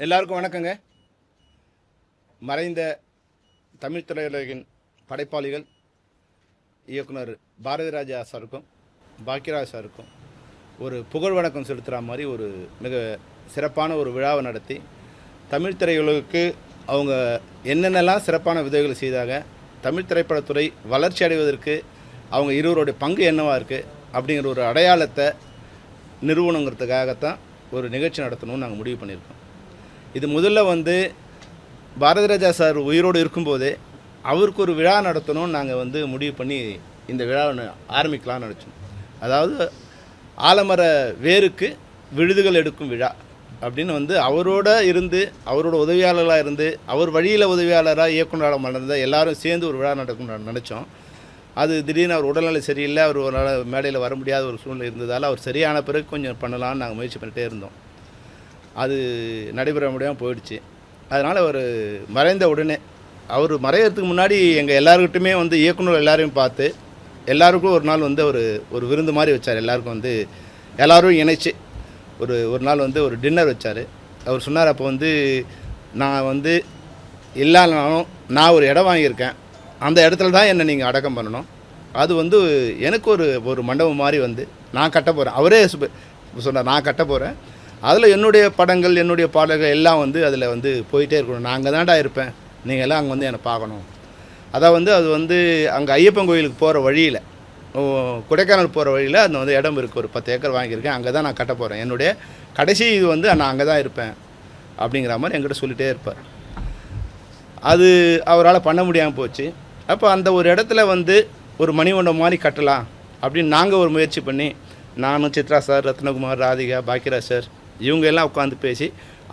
எல்லாருக்கும் வணக்கங்க. மறைந்த தமிழ் திரையுலகின் படைப்பாளிகள் இயக்குனர் பாரதிராஜா சாருக்கும் பாக்கியராஜ் சாருக்கும் ஒரு புகழ் வணக்கம் செலுத்துகிற மாதிரி ஒரு மிக சிறப்பான ஒரு விழாவை நடத்தி தமிழ் திரையுலகுக்கு அவங்க என்னென்னலாம் சிறப்பான உதவிகள் செய்தாங்க, தமிழ் திரைப்படத்துறை வளர்ச்சி அடைவதற்கு அவங்க இருவருடைய பங்கு என்னவாக இருக்குது அப்படிங்கிற ஒரு அடையாளத்தை நிறுவனங்கிறதுக்காகத்தான் ஒரு நிகழ்ச்சி நடத்தணும்னு நாங்கள் முடிவு பண்ணியிருக்கோம். இது முதல்ல பாரதிராஜா சார் உயிரோடு இருக்கும்போதே அவருக்கு ஒரு விழா நடத்தணும்னு நாங்கள் முடிவு பண்ணி இந்த விழாவை ஆரம்பிக்கலாம்னு நினச்சோம். அதாவது ஆலமர வேருக்கு விழுதுகள் எடுக்கும் விழா அப்படின்னு அவரோட இருந்து அவரோட உதவியாளராக இருந்து அவர் வழியில் உதவியாளராக இயக்குநராக மலர்ந்த எல்லாரும் சேர்ந்து ஒரு விழா நடக்கும் நினச்சோம். அது திடீர்னு அவர் உடல்நிலை சரியில்லை, அவர் ஒரு நாள் மேடையில் வர முடியாத ஒரு சூழ்நிலை இருந்ததால் அவர் சரியான பிறகு கொஞ்சம் பண்ணலான்னு நாங்கள் முயற்சி பண்ணிகிட்டே இருந்தோம். அது நடைபெற முடியாமல் போயிடுச்சு. அதனால் அவர் மறைந்த உடனே அவர் மறைகிறதுக்கு முன்னாடி எங்கள் எல்லாருக்கிட்டுமே இயக்குனர் எல்லாரையும் பார்த்து எல்லாருக்கும் ஒரு நாள் ஒரு விருந்து மாதிரி வச்சார். எல்லாருக்கும் எல்லோரும் இணைச்சி ஒரு நாள் ஒரு டின்னர் வச்சார். அவர் சொன்னார், அப்போ நான் இல்லாதனாலும் நான் ஒரு இடம் வாங்கியிருக்கேன், அந்த இடத்துல தான் என்னை நீங்கள் அடக்கம் பண்ணணும். அது எனக்கு ஒரு மண்டபம் மாதிரி நான் கட்ட போகிறேன். அவரே சொன்னார், நான் கட்ட போகிறேன், அதில் என்னுடைய படங்கள் என்னுடைய பாடல்கள் எல்லாம் அதில் போயிட்டே இருக்கணும். நான் அங்கே தான்டா இருப்பேன், நீங்கள் எல்லாம் அங்கே என்னை பார்க்கணும். அதான் அது அங்கே ஐயப்பன் கோயிலுக்கு போகிற வழியில், கொடைக்கானல் போகிற வழியில் அந்த இடம் இருக்குது, ஒரு 10 ஏக்கர் வாங்கியிருக்கேன், அங்கே தான் நான் கட்ட போகிறேன், என்னுடைய கடைசி இது நான் அங்கே தான் இருப்பேன் அப்படிங்கிற மாதிரி என்கிட்ட சொல்லிகிட்டே இருப்பார். அது அவரால் பண்ண முடியாமல் போச்சு. அப்போ அந்த ஒரு இடத்துல ஒரு மணிமண்டபம் மாதிரி கட்டலாம் அப்படின்னு நாங்கள் ஒரு முயற்சி பண்ணி, நானும் சித்ரா சார், ரத்னகுமார், ராதிகா, பாக்கியராஜ் சார் இவங்க எல்லாம் உட்காந்து பேசி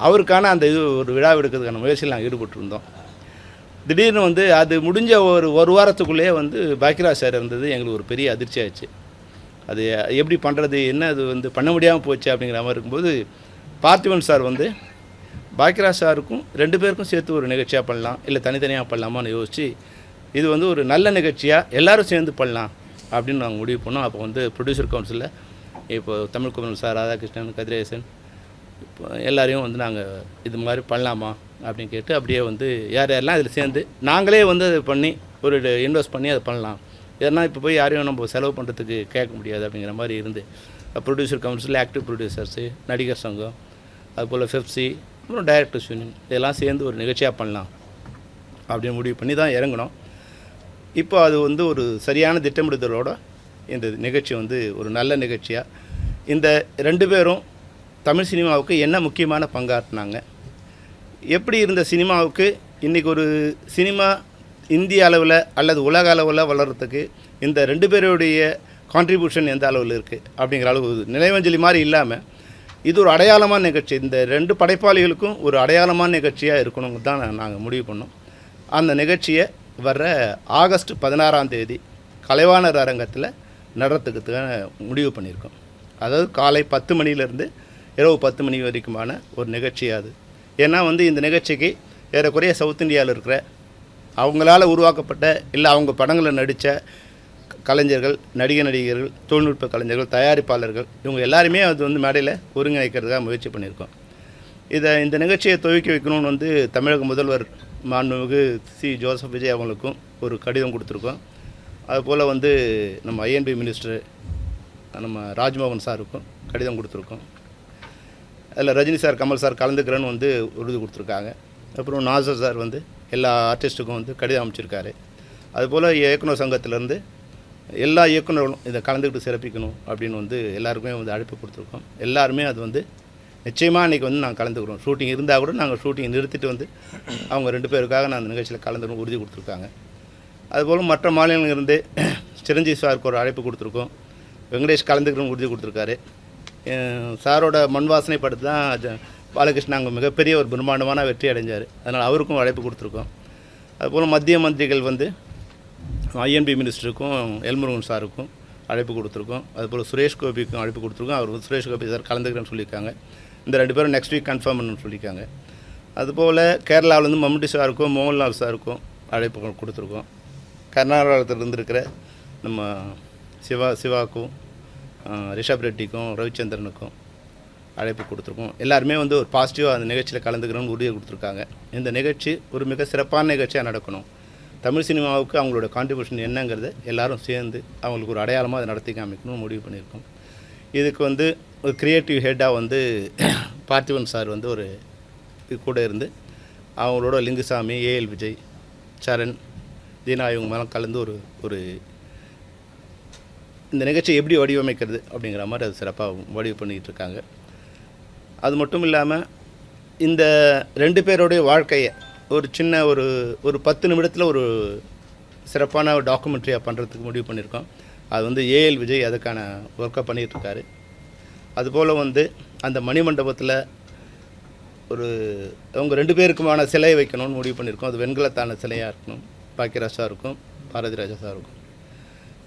அவருக்கான அந்த ஒரு விழா எடுக்கிறதுக்கான முயற்சியில் நாங்கள் ஈடுபட்டிருந்தோம். திடீர்னு அது முடிஞ்ச ஒரு வாரத்துக்குள்ளேயே பாக்கியராஜ் சார் இருந்தது எங்களுக்கு ஒரு பெரிய அதிர்ச்சி ஆயிடுச்சு. அது எப்படி பண்ணுறது, என்ன அது பண்ண முடியாமல் போச்சு அப்படிங்கிற மாதிரி இருக்கும்போது பார்த்திபன் சார் பாக்கியராஜ் சாருக்கும் 2 பேருக்கும் சேர்த்து ஒரு நிகழ்ச்சியாக பண்ணலாம், இல்லை தனித்தனியாக பண்ணலாமான்னு யோசித்து இது ஒரு நல்ல நிகழ்ச்சியாக எல்லோரும் சேர்ந்து பண்ணலாம் அப்படின்னு நாங்கள் முடிவு பண்ணோம். அப்போ ப்ரொடியூசர் கவுன்சிலில் இப்போ தமிழ் குமரன் சார், ராதாகிருஷ்ணன், கதிரேசன் இப்போ எல்லாரையும் நாங்கள் இது மாதிரி பண்ணலாமா அப்படின்னு கேட்டு அப்படியே யார் யாரெல்லாம் இதில் சேர்ந்து நாங்களே அதை பண்ணி ஒரு இன்வெஸ்ட் பண்ணி அதை பண்ணலாம். ஏன்னா இப்போ போய் யாரையும் நம்ம செலவு பண்ணுறதுக்கு கேட்க முடியாது அப்படிங்கிற மாதிரி இருந்து ப்ரொடியூசர் கவுன்சில், ஆக்டிவ் ப்ரொடியூசர்ஸு, நடிகர் சங்கம், அதுபோல் ஃபெப்சி, அப்புறம் டைரக்டர்ஸ் யூனியன் இதெல்லாம் சேர்ந்து ஒரு நிகழ்ச்சியாக பண்ணலாம் அப்படின்னு முடிவு பண்ணி தான் இறங்கினோம். இப்போ அது ஒரு சரியான திட்டமிடுதலோடு இந்த நிகழ்ச்சி ஒரு நல்ல நிகழ்ச்சியாக, இந்த 2 பேரும் தமிழ் சினிமாவுக்கு என்ன முக்கியமான பங்காற்றினாங்க, எப்படி இருந்த சினிமாவுக்கு இன்றைக்கி ஒரு சினிமா இந்திய அளவில் அல்லது உலக அளவில் வளர்கிறதுக்கு இந்த 2 பேருடைய கான்ட்ரிபியூஷன் எந்த அளவில் இருக்குது அப்படிங்கிற அளவு நினைவஞ்சலி மாதிரி இல்லாமல் இது ஒரு அடையாளமான நிகழ்ச்சி, இந்த 2 படைப்பாளிகளுக்கும் ஒரு அடையாளமான நிகழ்ச்சியாக இருக்கணுங்க தான் நாங்கள் முடிவு பண்ணோம். அந்த நிகழ்ச்சியை வர்ற ஆகஸ்ட் 16ஆம் தேதி கலைவாணர் அரங்கத்தில் நடத்துக்கிறதுக்கான முடிவு பண்ணியிருக்கோம். அதாவது காலை 10 மணிலேருந்து இரவு 10 மணி வரைக்குமான ஒரு நிகழ்ச்சியாக அது. ஏன்னா இந்த நிகழ்ச்சிக்கு ஏறக்குறைய சவுத் இந்தியாவில் இருக்கிற அவங்களால் உருவாக்கப்பட்ட இல்லை அவங்க படங்களில் நடித்த கலைஞர்கள், நடிகர்கள், தொழில்நுட்ப கலைஞர்கள், தயாரிப்பாளர்கள் இவங்க எல்லாருமே அது மேடையில் ஒருங்கிணைக்கிறதுக்காக முயற்சி பண்ணியிருக்கோம். இந்த நிகழ்ச்சியை துவக்கி வைக்கணும்னு தமிழக முதல்வர் மாண்புமிகு சி. ஜோசப் விஜய் அவங்களுக்கும் ஒரு கடிதம் கொடுத்துருக்கோம். அதுபோல் நம்ம ஐஎன்பி மினிஸ்டர் நம்ம ராஜ்மோகன் சாருக்கும் கடிதம் கொடுத்துருக்கோம். அதில் ரஜினி சார், கமல் சார் கலந்துக்கிறேன்னு உறுதி கொடுத்துருக்காங்க. அப்புறம் நாசர் சார் எல்லா ஆர்டிஸ்ட்டுக்கும் கடிதம் அமைச்சிருக்காரு. அதுபோல் இயக்குனர் சங்கத்திலேருந்து எல்லா இயக்குநர்களும் இதை கலந்துக்கிட்டு சிறப்பிக்கணும் அப்படின்னு எல்லாருக்குமே அழைப்பு கொடுத்துருக்கோம். எல்லாருமே அது நிச்சயமாக அன்றைக்கி நாங்கள் கலந்துக்கிறோம். ஷூட்டிங் இருந்தால் கூட நாங்கள் ஷூட்டிங் நிறுத்திட்டு அவங்க 2 பேருக்காக நான் அந்த நிகழ்ச்சியில் கலந்துக்கணும் உறுதி கொடுத்துருக்காங்க. அதுபோல் மற்ற மாநிலங்களிலிருந்து சிரஞ்சீவி சாருக்கு ஒரு அழைப்பு கொடுத்துருக்கோம். வெங்கடேஷ் கலந்துக்கணும் உறுதி கொடுத்துருக்காரு. சாரோட மண் வாசனை படத்து தான் பாலகிருஷ்ணன் அங்கே மிகப்பெரிய ஒரு பிரம்மாண்டமான வெற்றி அடைஞ்சார். அதனால் அவருக்கும் அழைப்பு கொடுத்துருக்கோம். அதுபோல் மத்திய மந்திரிகள் ஐஎன்பி மினிஸ்டருக்கும் எல்முருகன் சாருக்கும் அழைப்பு கொடுத்துருக்கோம். அதுபோல் சுரேஷ் கோபிக்கும் அழைப்பு கொடுத்துருக்கோம். அவர் சுரேஷ் கோபி சார் கலந்துக்கிறேன்னு சொல்லியிருக்காங்க. இந்த 2 பேரும் நெக்ஸ்ட் வீக் கன்ஃபார்ம் பண்ணணும்னு சொல்லியிருக்காங்க. அதுபோல் கேரளாவிலேருந்து மம்முட்டி சாருக்கும் மோகன்லால் சாருக்கும் அழைப்பு கொடுத்துருக்கோம். கர்நாடகத்தில் இருந்திருக்கிற நம்ம சிவாக்கும் ரிஷப் ரெட்டிக்கும் ரவிச்சந்திரனுக்கும் அழைப்பு கொடுத்துருக்கோம். எல்லாருமே வந்து ஒரு பாசிட்டிவாக அந்த நிகழ்ச்சியில் கலந்துக்கணும்னு உறுதியை கொடுத்துருக்காங்க. இந்த நிகழ்ச்சி ஒரு மிக சிறப்பான நிகழ்ச்சியாக நடக்கணும். தமிழ் சினிமாவுக்கு அவங்களோட கான்ட்ரிபியூஷன் என்னங்கிறத எல்லாரும் சேர்ந்து அவங்களுக்கு ஒரு அடையாளமாக அதை நடத்தி காமிக்கணும்னு முடிவு பண்ணியிருக்கோம். இதுக்கு வந்து ஒரு கிரியேட்டிவ் ஹெட்டாக வந்து பார்த்திபன் சார் வந்து ஒரு கூட இருந்து அவங்களோட லிங்குசாமி, ஏஎல் விஜய், சரண், தீனா இவங்க மேலே கலந்து ஒரு இந்த நிகழ்ச்சி எப்படி வடிவமைக்கிறது அப்படிங்கிற மாதிரி அது சிறப்பாக வடிவு பண்ணிக்கிட்டு இருக்காங்க. அது மட்டும் இல்லாமல் இந்த 2 பேருடைய வாழ்க்கையை ஒரு சின்ன ஒரு 10 நிமிடத்தில் ஒரு சிறப்பான ஒரு டாக்குமெண்ட்ரியாக பண்ணுறதுக்கு முடிவு பண்ணியிருக்கோம். அது வந்து ஏஎல் விஜய் அதுக்கான ஒர்க்கை பண்ணிகிட்ருக்காரு. அதுபோல் வந்து அந்த மணிமண்டபத்தில் அவங்க 2 பேருக்குமான சிலை வைக்கணும்னு முடிவு பண்ணியிருக்கோம். அது வெண்கலத்தான சிலையாக இருக்கணும். பாக்கியராஜ் சார் இருக்கும், பாரதி ராஜா சார் இருக்கும்.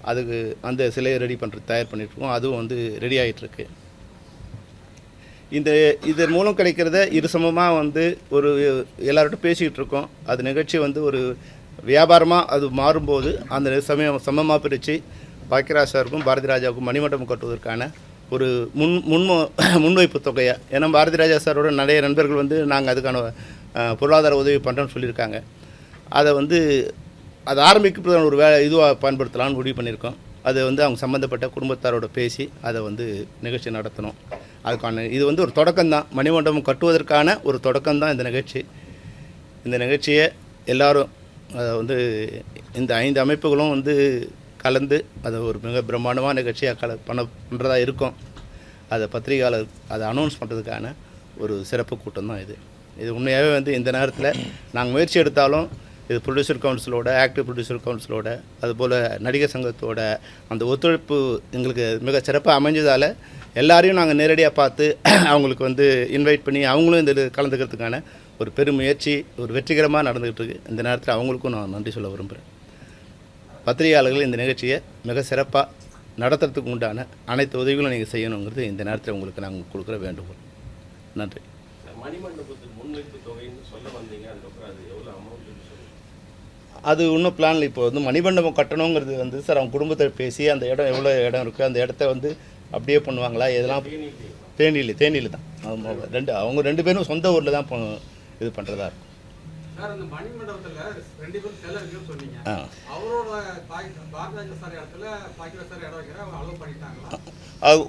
அதுக்கு அந்த சிலையை ரெடி பண்ணுறது தயார் பண்ணிகிட்ருக்கோம். அதுவும் வந்து ரெடி ஆகிட்டுருக்கு. இதன் மூலம் கிடைக்கிறத இருசமமாக வந்து எல்லார்கிட்ட பேசிக்கிட்டு இருக்கோம். அது நிகழ்ச்சி வந்து ஒரு வியாபாரமாக அது மாறும்போது அந்த சமமாக பிரித்து பாக்கியராஜ் சாருக்கும் பாரதி ராஜாவுக்கும் மணிமண்டபம் கட்டுவதற்கான ஒரு முன்வைப்பு தொகையாக, ஏன்னா பாரதி ராஜா சாரோட நிறைய நண்பர்கள் வந்து நாங்கள் அதுக்கான பொருளாதார உதவி பண்ணுறோன்னு சொல்லியிருக்காங்க. அதை வந்து அதை ஆரம்பிக்கிறதுக்கான ஒரு இதுவாக பயன்படுத்தலாம்னு முடிவு பண்ணியிருக்கோம். அதை வந்து அவங்க சம்மந்தப்பட்ட குடும்பத்தாரோட பேசி அதை வந்து நிகழ்ச்சி நடத்தணும். அதுக்கான இது வந்து ஒரு தொடக்கம்தான், மணிமண்டபம் கட்டுவதற்கான ஒரு தொடக்கம்தான் இந்த நிகழ்ச்சி. இந்த நிகழ்ச்சியை எல்லோரும் அதை வந்து இந்த 5 அமைப்புகளும் வந்து கலந்து அதை ஒரு மிக பிரம்மாண்டமான நிகழ்ச்சியாக பண்ணுறதா இருக்கும். அதை பத்திரிகையாளர் அதை அனௌன்ஸ் பண்ணுறதுக்கான ஒரு சிறப்பு கூட்டம் தான் இது உண்மையாகவே வந்து இந்த நேரத்தில் நாங்கள் முயற்சி எடுத்தாலும் இது ப்ரொடியூசர் கவுன்சிலோட, ஆக்டிவ் ப்ரொடியூசர் கவுன்சிலோட, அதுபோல் நடிகர் சங்கத்தோட அந்த ஒத்துழைப்பு எங்களுக்கு மிக சிறப்பாக அமைஞ்சதால் எல்லாரையும் நாங்கள் நேரடியாக பார்த்து அவங்களுக்கு வந்து இன்வைட் பண்ணி அவங்களும் இந்த கலந்துக்கிறதுக்கான ஒரு பெருமுயற்சி ஒரு வெற்றிகரமாக நடந்துகிட்டு இருக்குது. இந்த நேரத்தில் அவங்களுக்கும் நான் நன்றி சொல்ல விரும்புகிறேன். பத்திரிகையாளர்கள் இந்த நிகழ்ச்சியை மிக சிறப்பாக நடத்துறதுக்கு உண்டான அனைத்து உதவிகளும் நீங்கள் செய்யணுங்கிறது இந்த நேரத்தில் உங்களுக்கு நாங்கள் கொடுக்குற வேண்டுகோள். நன்றி. மணிமண்டபத்துக்கு முன்வைப்பு தொகைன்னு சொல்ல வந்தீங்க, அதுக்கப்புறம் அது எவ்வளோ அமௌண்ட்? அது இன்னும் பிளானில் இப்போ வந்து மணிமண்டபம் கட்டணுங்கிறது வந்து சார் அவங்க குடும்பத்தை பேசி அந்த இடம் எவ்வளோ இடம் இருக்குது, அந்த இடத்த வந்து அப்படியே பண்ணுவாங்களா, இதெல்லாம் தேனியில் தான் அவங்க 2 பேரும் சொந்த ஊரில் தான் இது பண்ணுறதா இருக்கும். சார், அந்த மணிமண்டபத்தில் 2 பேரும் சிலை இருக்குன்னு சொன்னீங்க. அவரோட பாரதிராஜா சார் இடத்துல பாக்கியராஜ் சார் இடம் வைக்கிற அளவு பண்ணிட்டாங்களா?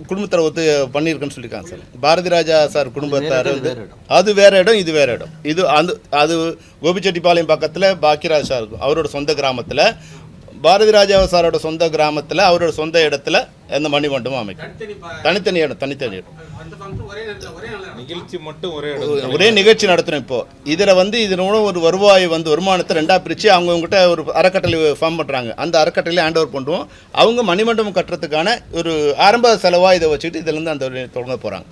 குடும்பத்தில் ஒத்து பண்ணியிருக்கேன்னு சொல்லியிருக்காங்க சார். பாரதி ராஜா சார் குடும்பத்தார் வந்து அது வேறு இடம், இது வேறு இடம். இது அது கோபிச்செட்டிப்பாளையம் பக்கத்தில் பாக்கியராஜ் சார் இருக்கும் அவரோட சொந்த கிராமத்தில். பாரதி ராஜா சாரோட சொந்த கிராமத்தில் அவரோட சொந்த இடத்துல எந்த மணிமண்டபம் அமைக்கும். தனித்தனி இடம். நிகழ்ச்சி மட்டும் ஒரே நிகழ்ச்சி நடத்தணும். இப்போ இதில் வந்து இதன் மூலம் ஒரு வருமானத்தை 2ஆக பிரித்து அவங்ககிட்ட ஒரு அறக்கட்டளை ஃபார்ம் பண்ணுறாங்க. அந்த அறக்கட்டளையை ஹேண்ட் ஓவர் பண்ணுவோம். அவங்க மணிமண்டபம் கட்டுறதுக்கான ஒரு ஆரம்ப செலவாக இதை வச்சுக்கிட்டு இதிலேருந்து அந்த தொடங்க போகிறாங்க.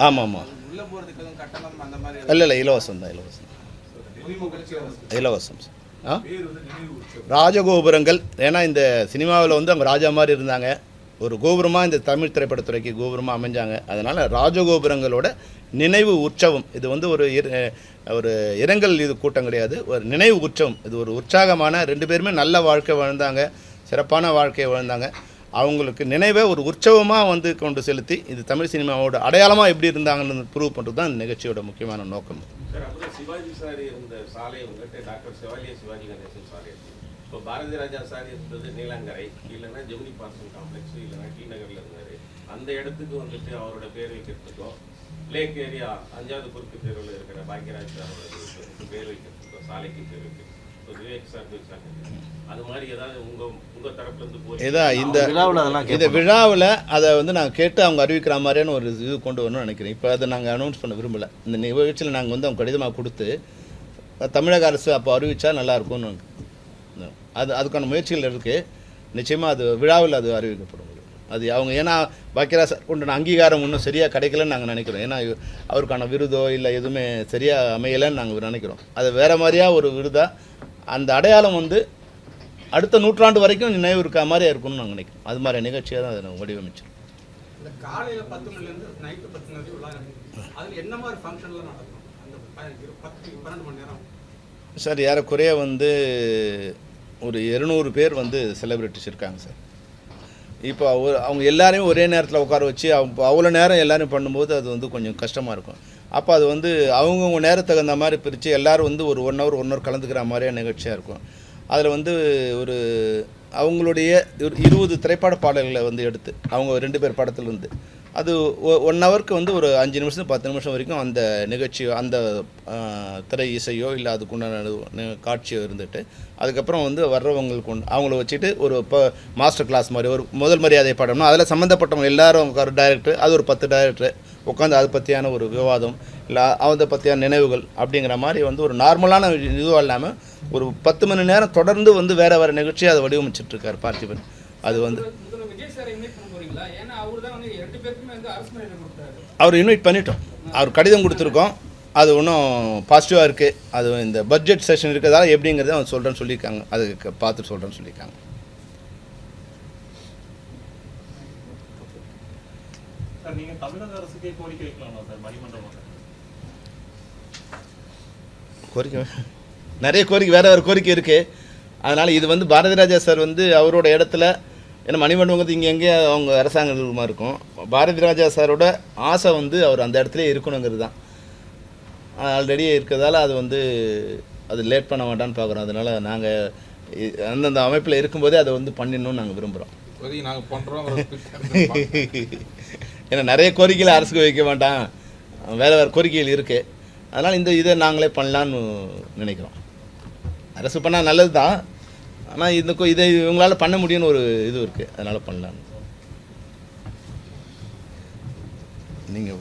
ஆமாம். இல்லை இலவசம் தான். இலவசம். ராஜகோபுரங்கள், ஏன்னா இந்த சினிமாவில் வந்து அவங்க ராஜா மாதிரி இருந்தாங்க. ஒரு கோபுரமாக இந்த தமிழ் திரைப்படத்துறைக்கு கோபுரமாக அமைஞ்சாங்க. அதனால் ராஜகோபுரங்களோட நினைவு உற்சவம். இது வந்து ஒரு இரங்கல் இது கூட்டம் கிடையாது, ஒரு நினைவு உற்சவம். இது ஒரு உற்சாகமான 2 பேருமே நல்ல வாழ்க்கை வாழ்ந்தாங்க, சிறப்பான வாழ்க்கையை வாழ்ந்தாங்க. அவங்களுக்கு நினைவை ஒரு உற்சவமாக வந்து கொண்டு செலுத்தி இது தமிழ் சினிமாவோட அடையாளமாக எப்படி இருந்தாங்கன்னு ப்ரூவ் பண்ணுறது தான் இந்த நிகழ்ச்சியோட முக்கியமான நோக்கம். சிவாஜி சார் இருந்த சாலை வந்துட்டு டாக்டர் சிவாஜி கணேசன் சாலை. இப்போ பாரதி ராஜா சார் இருந்தது நீலாங்கரை, இல்லைன்னா ஜெமினி பார்சன் காம்ப்ளெக்ஸ், இல்லைன்னா டி நகரில் இருந்தார். அந்த இடத்துக்கு வந்துட்டு அவரோட பேர் வைக்கிறதுக்கோ, லேக் ஏரியா 5வது குறுக்கு தெருவில் இருக்கிற பாக்கியராஜ் சாரோட பேர் வைக்கிறதுக்கோ, சாலைக்கு பேர் வைக்கிறதுக்கோ, விவேக் சார் அது மாதிரி ஏதாவது உங்கள் தரப்புலேருந்து போய் இந்த விழாவில் அதை வந்து நாங்கள் கேட்டு அவங்க அறிவிக்கிற மாதிரியான ஒரு இது கொண்டு வரணும்னு நினைக்கிறேன். இப்போ அதை நாங்கள் அனௌன்ஸ் பண்ண விரும்பலை. இந்த நிகழ்ச்சியில் நாங்கள் வந்து அவங்க கடிதமாக கொடுத்து தமிழக அரசு அப்போ அறிவித்தா நல்லாயிருக்கும்னு அதுக்கான முயற்சிகள் இருக்குது. நிச்சயமாக அது விழாவில் அது அறிவிக்கப்படும். அது அவங்க ஏன்னா பாக்கியராஜ் கொண்டு அங்கீகாரம் இன்னும் சரியாக கிடைக்கலன்னு நாங்கள் நினைக்கிறோம். ஏன்னா அவருக்கான விருதோ இல்லை எதுவுமே சரியாக அமையலைன்னு நாங்கள் நினைக்கிறோம். அது வேறு மாதிரியாக ஒரு விருதாக அந்த அடையாளம் வந்து அடுத்த நூற்றாண்டு வரைக்கும் நினைவு இருக்க மாதிரியா இருக்கணும்னு நாங்கள் நினைக்கிறோம். அது மாதிரி நிகழ்ச்சியாக தான் அதை நாங்கள் வடிவமைச்சோம். காலையில் 10 மணிலேருந்து நைட்டு 10 மணி வரைக்கும் அதில் என்ன மாதிரி ஃபங்க்ஷன்லாம் நடக்கும் அந்த 12 மணி நேரம்? சார், ஏறக்குறைய வந்து ஒரு 200 பேர் வந்து செலிப்ரிட்டிஸ் இருக்காங்க சார். இப்போ அவங்க எல்லாரையும் ஒரே நேரத்தில் உட்கார வச்சு அவ்வளோ நேரம் எல்லோரும் பண்ணும்போது அது வந்து கொஞ்சம் கஷ்டமாக இருக்கும். அப்போ அது வந்து அவங்கவுங்க நேரத்துக்கு தகுந்த மாதிரி பிரித்து எல்லோரும் வந்து ஒரு 1 ஹவர் கலந்துக்கிற மாதிரியான நிகழ்ச்சியாக இருக்கும். அதில் வந்து ஒரு அவங்களுடைய 20 திரைப்பட பாடல்களை வந்து எடுத்து அவங்க 2 பேர் படத்துலேருந்து அது 1 ஹவருக்கு வந்து ஒரு 5 நிமிஷம் 10 நிமிஷம் வரைக்கும் அந்த நிகழ்ச்சி அந்த திரை இசையோ இல்லை அதுக்குண்டான காட்சியோ இருந்துட்டு அதுக்கப்புறம் வந்து வர்றவங்களுக்கு அவங்கள வச்சுட்டு ஒரு இப்போ மாஸ்டர் கிளாஸ் மாதிரி ஒரு முதல் மரியாதை படம்னா அதில் சம்மந்தப்பட்டவங்க எல்லாரும் டைரக்டர் அது ஒரு 10 டைரக்டர் உட்காந்து அதை பற்றியான ஒரு விவாதம் இல்லை அதை பற்றியான நினைவுகள் அப்படிங்கிற மாதிரி வந்து ஒரு நார்மலான இதுவாக இல்லாமல் ஒரு 10 மணி நேரம் தொடர்ந்து வந்து வேறு நிகழ்ச்சியை அதை வடிவமைச்சிட்ருக்கார் பார்த்திபன். அது வந்து அவர் இன்வைட் பண்ணிட்டோம், அவர் கடிதம் கொடுத்துருக்கோம். அது ஒன்றும் பாசிட்டிவாக இருக்குது. அது இந்த பட்ஜெட் செஷன் இருக்கிறதால எப்படிங்கிறத அவங்க சொல்கிறேன்னு சொல்லியிருக்காங்க, அதுக்கு பார்த்துட்டு சொல்கிறேன்னு சொல்லியிருக்காங்க. கோரிக்கை நிறைய கோரிக்கை வேறு கோரிக்கை இருக்குது. அதனால் இது வந்து பாரதி ராஜா சார் வந்து அவரோட இடத்துல ஏன்னா மணிமண்டபங்கிறது இங்கே எங்கேயே அவங்க அரசாங்க நிறுவனமாக இருக்கும். பாரதி ராஜா சாரோட ஆசை வந்து அவர் அந்த இடத்துல இருக்கணுங்கிறது தான். ஆல்ரெடி இருக்கிறதால அது வந்து அது லேட் பண்ண வேண்டான்னு பார்க்குறோம். அதனால் நாங்கள் அந்தந்த அமைப்பில் இருக்கும்போதே அதை வந்து பண்ணிடணும்னு நாங்கள் விரும்புகிறோம். நாங்கள் பண்ணுறோம். ஏன்னா நிறைய கோரிக்கையில் அரசுக்கு வைக்க வேண்டாம், வேறு கோரிக்கைகள் இருக்குது. அதனால் இதை நாங்களே பண்ணலான்னு நினைக்கிறோம். அரசு பண்ணால் நல்லது தான், ஆனால் இதை இவங்களால் பண்ண முடியும்னு ஒரு இது இருக்குது, அதனால் பண்ணலான்னு. நீங்கள்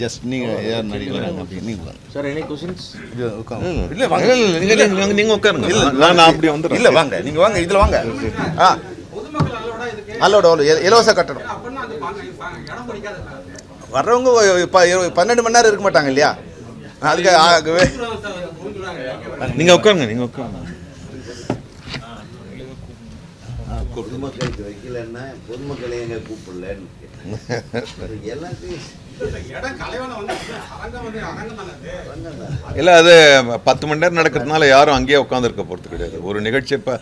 ஜஸ்ட் நீங்கள் யார் நடிக்கிறாங்க அப்படி நீங்கள் சார் எனி क्वेश्चंस இல்லை வாங்க நீங்கள் உட்காருங்க. இல்லை நான் அப்படி வந்துடுறேன். இல்லை வாங்க நீங்கள் வாங்க இதில் வாங்க. அல்லோட இலவச கட்டணம் வர்றவங்க 12 மணி நேரம் இருக்க மாட்டாங்க இல்லையா, அதுக்கு ஆகவே நீங்கள் உட்காருங்க. நீங்கள் உட்காருங்க. பொதுமக்களுக்கு வைக்கலன்னா பொதுமக்களை எங்க கூப்பிடலன்னு எல்லாத்தையும் இல்லை அது 10 மணி நேரம் நடக்கிறதுனால யாரும் அங்கேயே உட்காந்துருக்க போகிறது கிடையாது. ஒரு நிகழ்ச்சி இப்போ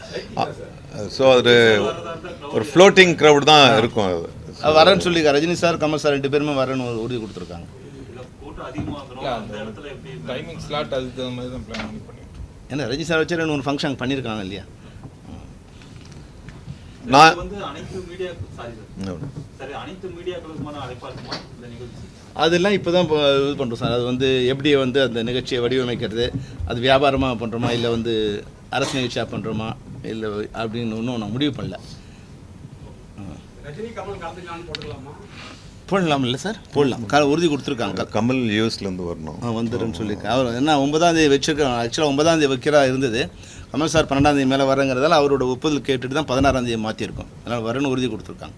ஸோ அது ஒரு ஃப்ளோட்டிங் க்ரௌட் தான் இருக்கும். அது வரேன்னு சொல்லி ரஜினி சார் கமல் சார் 2 பேருமே வரேன்னு உறுதி கொடுத்துருக்காங்க. டைமிங் ஸ்லாட் அதுக்கு தகுந்த மாதிரி தான் பிளான் பண்ணிட்டோம். ஏன்னா ரஜினி சார் வச்சு 2 ஃபங்க்ஷன் பண்ணியிருக்காங்க இல்லையா. நான் அதெல்லாம் இப்போ தான் இது பண்ணுறோம் சார். அது வந்து எப்படி வந்து அந்த நிகழ்ச்சியை வடிவமைக்கிறது, அது வியாபாரமாக பண்ணுறோமா இல்லை வந்து அரசு நிகழ்ச்சியாக பண்ணுறோமா இல்லை அப்படின்னு இன்னும் நான் முடிவு பண்ணல. போடலாம் இல்லை சார், போடலாம். உறுதி கொடுத்துருக்காங்க. கமல் யூஎஸ்லேருந்து வரணும் வந்துடுன்னு சொல்லியிருக்கேன். அவர் என்ன 9ஆம் தேதி வச்சுருக்கேன். ஆக்சுவலாக 9ஆம் தேதி வைக்கிறா இருந்தது. கமல் சார் 12ஆம் தேதி மேலே வரங்கிறதால அவரோட ஒப்புதல் கேட்டுட்டு தான் 16ஆம் தேதி மாற்றிருக்கோம். அதனால் வரேன்னு உறுதி கொடுத்துருக்காங்க.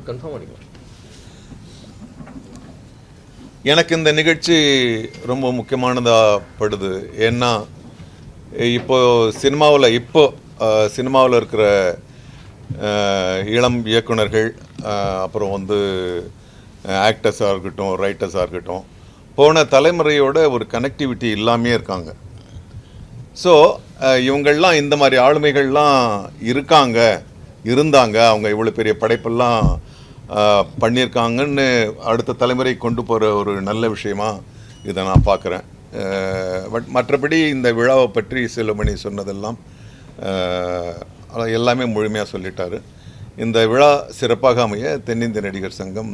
கன்ஃபார்ம் பண்ணிக்கலாம். எனக்கு இந்த நிகழ்ச்சி ரொம்ப முக்கியமானதாக படுது. ஏன்னா இப்போது சினிமாவில் இருக்கிற இளம் இயக்குனர்கள் அப்புறம் வந்து ஆக்டர்ஸாக இருக்கட்டும் ரைட்டர்ஸாக இருக்கட்டும் போன தலைமுறையோட ஒரு கனெக்டிவிட்டி இல்லாமே இருக்காங்க. ஸோ இவங்கள்லாம் இந்த மாதிரி ஆளுமைகள்லாம் இருந்தாங்க, அவங்க இவ்வளோ பெரிய படைப்பெல்லாம் பண்ணியிருக்காங்கன்னு அடுத்த தலைமுறை கொண்டு போகிற ஒரு நல்ல விஷயமா இதை நான் பார்க்குறேன். பட் மற்றபடி இந்த விழாவை பற்றி செல்வமணி சொன்னதெல்லாம் எல்லாமே முழுமையாக சொல்லிட்டாரு. இந்த விழா சிறப்பாக அமைய தென்னிந்திய நடிகர் சங்கம்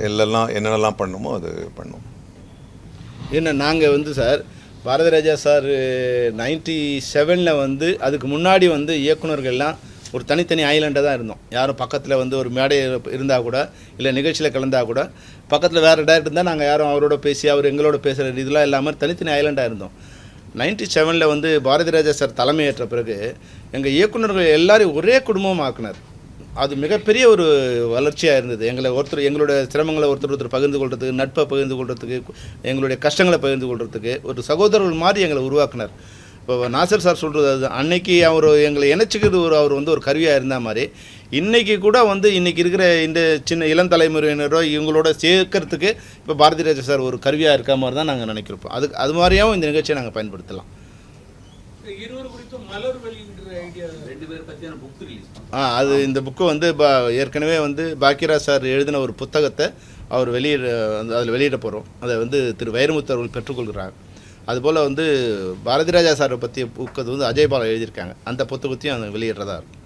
என்னென்னலாம் பண்ணுமோ அது பண்ணும். என்ன நாங்கள் வந்து சார் பாரதி ராஜா சார் 97 வந்து அதுக்கு முன்னாடி வந்து இயக்குனர்கள்லாம் ஒரு தனித்தனி ஐலாண்டாக தான் இருந்தோம். யாரும் பக்கத்தில் வந்து ஒரு மேடை இருந்தால் கூட இல்லை நிகழ்ச்சியில் கலந்தால் கூட பக்கத்தில் வேறு டேரக்டர் இருந்தால் நாங்கள் யாரும் அவரோட பேசி அவர் எங்களோட பேசுகிற இதெல்லாம் இல்லாமல் தனித்தனி ஐலாண்டாக இருந்தோம். 97 வந்து பாரதி ராஜா சார் தலைமையேற்ற பிறகு எங்கள் இயக்குனர்கள் எல்லாரையும் ஒரே குடும்பமாக ஆக்குனார். அது மிகப்பெரிய ஒரு வளர்ச்சியாக இருந்தது. எங்களோட சிரமங்களை ஒருத்தர் பகிர்ந்து கொள்றதுக்கு, நட்பை பகிர்ந்து கொள்றதுக்கு, எங்களுடைய கஷ்டங்களை பகிர்ந்து கொள்றதுக்கு ஒரு சகோதரர்கள் மாதிரி எங்களை உருவாக்குனார். இப்போ நாசர் சார் சொல்கிறது அது அன்னைக்கு அவர் எங்களை இணைச்சிக்கிறது அவர் வந்து ஒரு கருவியாக இருந்த மாதிரி இன்றைக்கி கூட வந்து இன்றைக்கி இருக்கிற இந்த சின்ன இளம் தலைமுறையினரோ இவங்களோட சேர்க்கறதுக்கு இப்போ பாரதி ராஜா சார் ஒரு கருவியாக இருக்க மாதிரி தான் நாங்கள் நினைக்கிறோம். அது மாதிரியாகவும் இந்த நிகழ்ச்சியை நாங்கள் பயன்படுத்தலாம். இருவர் குறித்தும் மலர் வெளியின்ற 2 பேர் பத்தியான புக் ரிலீஸ் அது இந்த புக்கு வந்து ஏற்கனவே வந்து பாக்கியராஜ் சார் எழுதின ஒரு புத்தகத்தை அவர் அதில் வெளியிட போகிறோம். அதை வந்து திரு வைரமுத்து அவர்கள் பெற்றுக்கொள்கிறார். அதுபோல் வந்து பாரதி ராஜா சாரை பற்றிய புக்கது வந்து அஜய் பாலா எழுதியிருக்காங்க. அந்த புத்தகத்தையும் அதை வெளியிடுறதா இருக்கும்.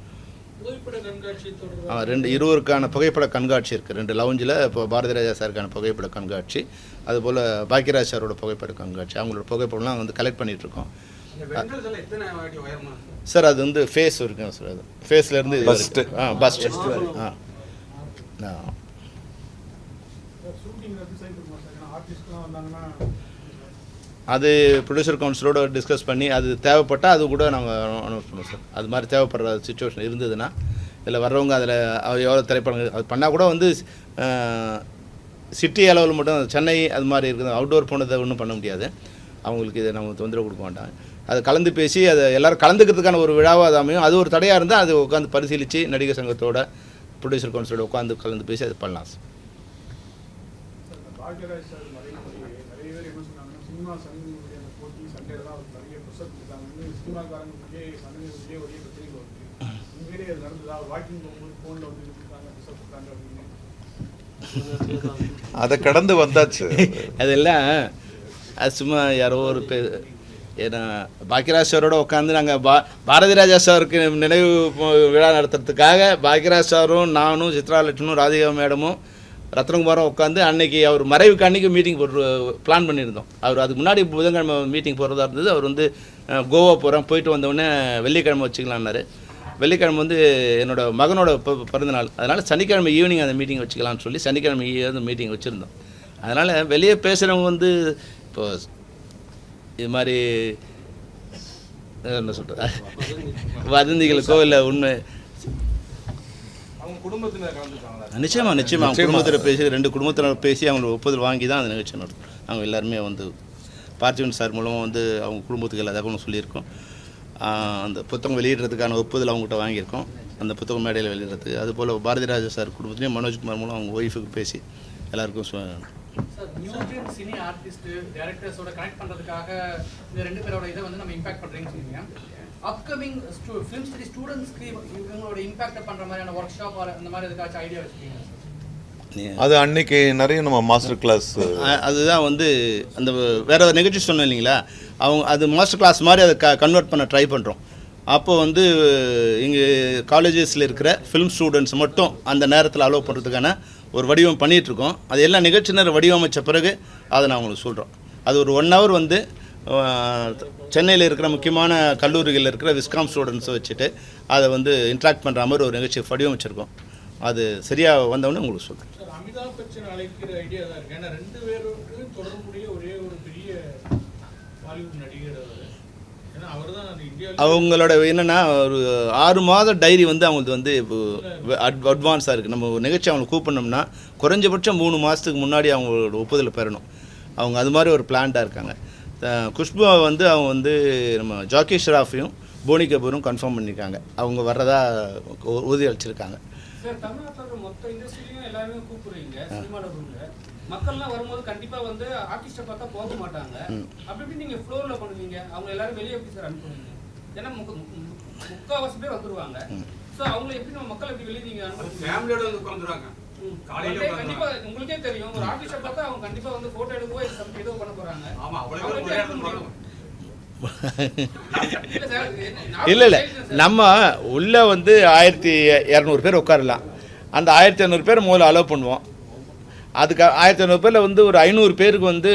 இருவருக்கான புகைப்பட கண்காட்சி இருக்குது 2 லவுஞ்சில். இப்போ பாரதி ராஜா சாருக்கான புகைப்பட கண்காட்சி, அதுபோல் பாக்கியராஜ் சாரோட புகைப்பட கண்காட்சி, அவங்களோட புகைப்படம்லாம் வந்து கலெக்ட் பண்ணிகிட்ருக்கோம். சார் அது வந்து ஃபேஸ் இருக்குங்க சார். அது ஃபேஸ்லேருந்து பஸ்ட் அது ப்ரொடியூசர் கவுன்சிலோட டிஸ்கஸ் பண்ணி அது தேவைப்பட்டால் அது கூட நாங்கள் அனௌன்ஸ் பண்ணுவோம் சார். அது மாதிரி தேவைப்படுற சுச்சுவேஷன் இருந்ததுன்னா இதில் வர்றவங்க அதில் எவ்வளோ திரைப்படங்கள் அது பண்ணால் கூட வந்து சிட்டி அளவில் மட்டும் சென்னை அது மாதிரி இருக்குது. அவுட்டோர் போனதை ஒன்றும் பண்ண முடியாது. அவங்களுக்கு இதை நம்ம தொந்தரவு கொடுக்க மாட்டாங்க. அது கலந்து பேசி அதை எல்லோரும் கலந்துக்கிறதுக்கான ஒரு விழாவாக அது அமையும். அது ஒரு தடையாக இருந்தால் அது உட்காந்து பரிசீலித்து நடிகர் சங்கத்தோட ப்ரொடியூசர் கவுன்சிலோட உட்காந்து கலந்து பேசி அது பண்ணலாம் சார். அதை கடந்து வந்தாச்சு. அதெல்லாம் அது சும்மா யாரோ ஒரு ஏன்னா பாக்கியராஜ் சாரோட உட்காந்து நாங்கள் பாரதி ராஜா சாருக்கு நினைவு விழா நடத்துறதுக்காக பாக்கியராஜ் சாரும் நானும் சித்ரா லட்சுமணும் ராதிகா மேடமும் ரத்னகுமாரும் உட்காந்து அன்னைக்கு அவர் மறைவுக்கு அன்றைக்கி மீட்டிங் பிளான் பண்ணியிருந்தோம். அவர் அதுக்கு முன்னாடி புதன்கிழமை மீட்டிங் போகிறதா இருந்தது. அவர் வந்து கோவா போயிட்டு வந்தவுடனே வெள்ளிக்கிழமை வச்சுக்கலான்னாரு. வெள்ளிக்கிழமை வந்து என்னோடய மகனோட பிறந்தநாள், அதனால் சனிக்கிழமை ஈவினிங் அந்த மீட்டிங் வச்சுக்கலான்னு சொல்லி சனிக்கிழமை அந்த மீட்டிங் வச்சுருந்தோம். அதனால் வெளியே பேசுகிறவங்க வந்து இப்போ இது மாதிரி என்ன சொல்கிறது வதந்திகளுக்கோ இல்லை உண்மை நிச்சயமாக அவங்க குடும்பத்தில் பேசி 2 குடும்பத்தினர் பேசி அவங்களோட ஒப்புதல் வாங்கி தான் அந்த நிகழ்ச்சி நடத்தும். அவங்க எல்லாருமே வந்து பார்த்திபன் சார் மூலமாக வந்து அவங்க குடும்பத்துக்கு எல்லா தகவலும் சொல்லியிருக்கோம். அந்த புத்தகம் வெளியிடுறதுக்கான ஒப்புதல் அவங்ககிட்ட வாங்கியிருக்கோம். அந்த புத்தகம் மேடையில் வெளியிடுறதுக்கு அதுபோல் பாரதி ராஜா சார் குடும்பத்துலேயும் மனோஜ்குமார் மூலம் அவங்க ஒய்ஃபுக்கு பேசி எல்லாருக்கும் நியூஜென் சினி ஆர்டிஸ்ட் டைரக்டர்ஸோட கனெக்ட் பண்றதுக்காக இந்த 2 பேரோட இதை வந்து நம்ம இம்பாக்ட் பண்றேன்னு சொல்லுவீங்க. அப்கமிங் ஃபிலிம் ஸ்டடி ஸ்டூடெண்ட்ஸ்க்கு இவங்களோட இம்பாக்ட் பண்ற மாதிரியான ஒர்க் ஷாப் அந்த மாதிரி ஏதாச்சும் ஐடியா வச்சுக்கீங்க? அது அன்னைக்கு நிறைய நம்ம மாஸ்டர் கிளாஸ் அதுதான் வந்து அந்த வேற ஒரு நிகழ்ச்சி சொன்னோம் இல்லைங்களா, அவங்க அது மாஸ்டர் கிளாஸ் மாதிரி அதை கன்வெர்ட் பண்ண ட்ரை பண்ணுறோம். அப்போ வந்து இங்கே காலேஜஸில் இருக்கிற ஃபிலிம் ஸ்டூடெண்ட்ஸ் மட்டும் அந்த நேரத்தில் அலோவ் பண்ணுறதுக்கான ஒரு வடிவம் பண்ணிகிட்ருக்கோம். அது எல்லாம் நிகழ்ச்சியினர் வடிவமைச்ச பிறகு அதை நான் உங்களுக்கு சொல்கிறோம். அது ஒரு 1 hour வந்து சென்னையில் இருக்கிற முக்கியமான கல்லூரிகளில் இருக்கிற விஸ்காம் ஸ்டூடெண்ட்ஸை வச்சுட்டு அதை வந்து இன்ட்ராக்ட் பண்ணுற மாதிரி ஒரு நிகழ்ச்சி வடிவமைச்சிருக்கோம். அது சரியாக வந்தவொடனே உங்களுக்கு சொல்கிறேன். அமிதாப் பச்சன் அழைக்கிற ஐடியா தான் இருக்கு. ஏன்னா 2 பேருக்கு தொடர்புடைய ஒரே ஒரு பெரிய பாலிவுட் நடிகர் அவர். ஏன்னா அவர் தான் அவங்களோட என்னென்னா ஒரு 6 மாத டைரி வந்து அவங்களுக்கு வந்து இப்போ அட்வான்ஸாக இருக்குது. நம்ம ஒரு நிகழ்ச்சி அவங்களை கூப்பிடணும்னா குறைஞ்சபட்சம் 3 மாதத்துக்கு முன்னாடி அவங்களோட ஒப்புதலை பெறணும். அவங்க அது மாதிரி ஒரு பிளான்டாக இருக்காங்க. குஷ்பு வந்து அவங்க வந்து நம்ம ஜாக்கி ஷராஃபையும் போனி கபூரும் கன்ஃபார்ம் பண்ணியிருக்காங்க. அவங்க வர்றதா உறுதி அளிச்சிருக்காங்க. சார், தமிழ்நாட்டில் மொத்த இண்டஸ்ட்ரியிலையும் எல்லாருமே கூப்பிடுறீங்க சினிமாவில் ரூமில். மக்கள்லாம் வரும்போது கண்டிப்பாக வந்து ஆர்டிஸ்ட்டை பார்த்தா போக மாட்டாங்க. அப்படி நீங்கள் ஃப்ளோரில் பண்ணுவீங்க, அவங்க எல்லாரும் வெளியே எப்படி சார் அனுப்புவீங்க? ஏன்னா முக்கால்வாசி பேர் வந்துடுவாங்க. ஸோ அவங்கள எப்படி நம்ம மக்கள் எப்படி வெளியே நீங்கள் ஃபேமிலியோட வந்து உட்காந்துருவாங்க. கண்டிப்பா உங்களுக்கே தெரியும், ஒரு ஆர்டிஸ்ட்டை பார்த்தா அவங்க கண்டிப்பா வந்து போட்டோ எடுக்கவோ ஏதோ பண்ண போறாங்க. ஆமா, அவ்வளவு இல்லை நம்ம உள்ளே வந்து 1200 பேர் உட்காரலாம். அந்த 1500 பேர் முதல்ல அலோவ் பண்ணுவோம். அதுக்கு 1500 பேரில் வந்து ஒரு 500 பேருக்கு வந்து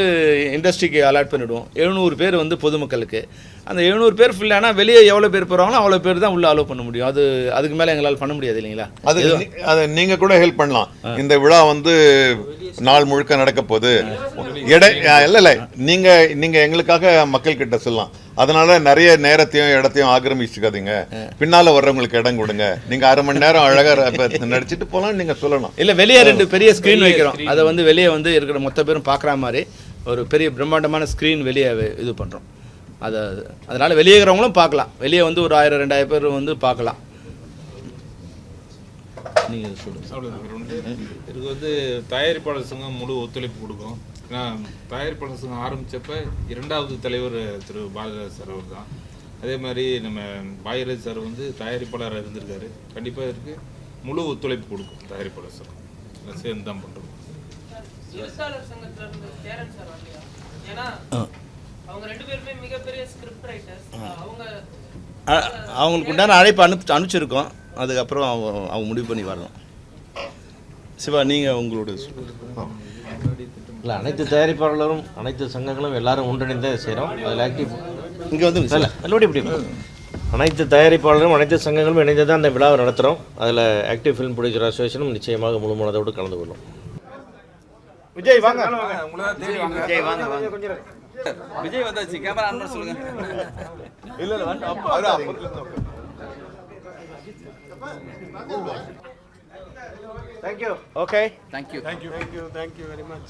இண்டஸ்ட்ரிக்கு அலாட் பண்ணிவிடுவோம். 700 பேர் வந்து பொதுமக்களுக்கு. அந்த 700 பேர் ஃபுல்லானா வெளியே எவ்வளோ பேர் போகிறாங்களோ அவ்வளோ பேர் தான் உள்ளே அலோவ் பண்ண முடியும். அதுக்கு மேலே எங்களால் பண்ண முடியாது இல்லைங்களா. அது நீங்கள் கூட ஹெல்ப் பண்ணலாம். இந்த விழா வந்து நாள் முழுக்க நடக்க போகுது, இல்லை நீங்கள் எங்களுக்காக மக்கள்கிட்ட சொல்லலாம். அதனால நிறைய நேரத்தையும் இடத்தையும் ஆக்கிரமிச்சுக்காதீங்க, பின்னால் வர்றவங்களுக்கு இடம் கொடுங்க, நீங்கள் 1/2 மணி நேரம் அழகாக நடிச்சிட்டு போகலாம் நீங்கள் சொல்லலாம். இல்லை, வெளியே 2 பெரிய ஸ்க்ரீன் வைக்கிறோம். அதை வந்து வெளியே வந்து இருக்கிற மொத்த பேரும் பார்க்குற மாதிரி ஒரு பெரிய பிரம்மாண்டமான ஸ்க்ரீன் வெளியே இது பண்ணுறோம். அதனால் வெளியே இருக்கிறவங்களும் பார்க்கலாம். வெளியே வந்து ஒரு 1000-2000 பேர் வந்து பார்க்கலாம். நீங்கள் சொல்லுங்கள். இதுக்கு வந்து தயாரிப்பாளர் சங்கம் முழு ஒத்துழைப்பு கொடுக்கும். ஏன்னா தயாரிப்பாளர் சங்கம் ஆரம்பித்தப்ப 2வது தலைவர் திரு பாரதிராஜ் சார் அவர் தான். அதே மாதிரி நம்ம பாக்யராஜ் சார் வந்து தயாரிப்பாளராக இருந்திருக்காரு. கண்டிப்பாக இதற்கு முழு ஒத்துழைப்பு கொடுக்கும் தயாரிப்பாளர் சார். எல்லாம் சேர்ந்து தான் பண்ணுறோம். எழுத்தாளர் சங்கத்துல இருந்து சேரன் சார் வரலையா? ஏன்னா அவங்க 2 பேருமே மிகப்பெரிய ஸ்கிரிப்ட் ரைட்டர்ஸ். அவங்களுக்கு உண்டான அழைப்பு அனுப்பிச்சிருக்கோம். அதுக்கப்புறம் அவங்க முடிவு பண்ணி வரணும். சிவா, நீங்கள் உங்களோட இல்லை, அனைத்து தயாரிப்பாளரும் அனைத்து சங்கங்களும் எல்லாரும் ஒன்றிணைந்தே செய்கிறோம். அதில் ஆக்டிவ் இங்கே வந்து இல்லை அல்லோடி இப்படி அனைத்து தயாரிப்பாளரும் அனைத்து சங்கங்களும் இணைந்து தான் அந்த விழாவை நடத்துகிறோம். அதில் ஆக்டிவ் ஃபிலிம் ப்ரொடியூசர் அசோசியேஷனும் நிச்சயமாக முழு மனதோடு கலந்து கொள்ளும். விஜய் வாங்க. விஜய் வாங்க வாங்க. விஜய் வந்தாச்சு. கேமரா ஆன் பண்ண சொல்லுங்க. இல்ல வந்து Thank you. Okay. Thank you. Thank you very much.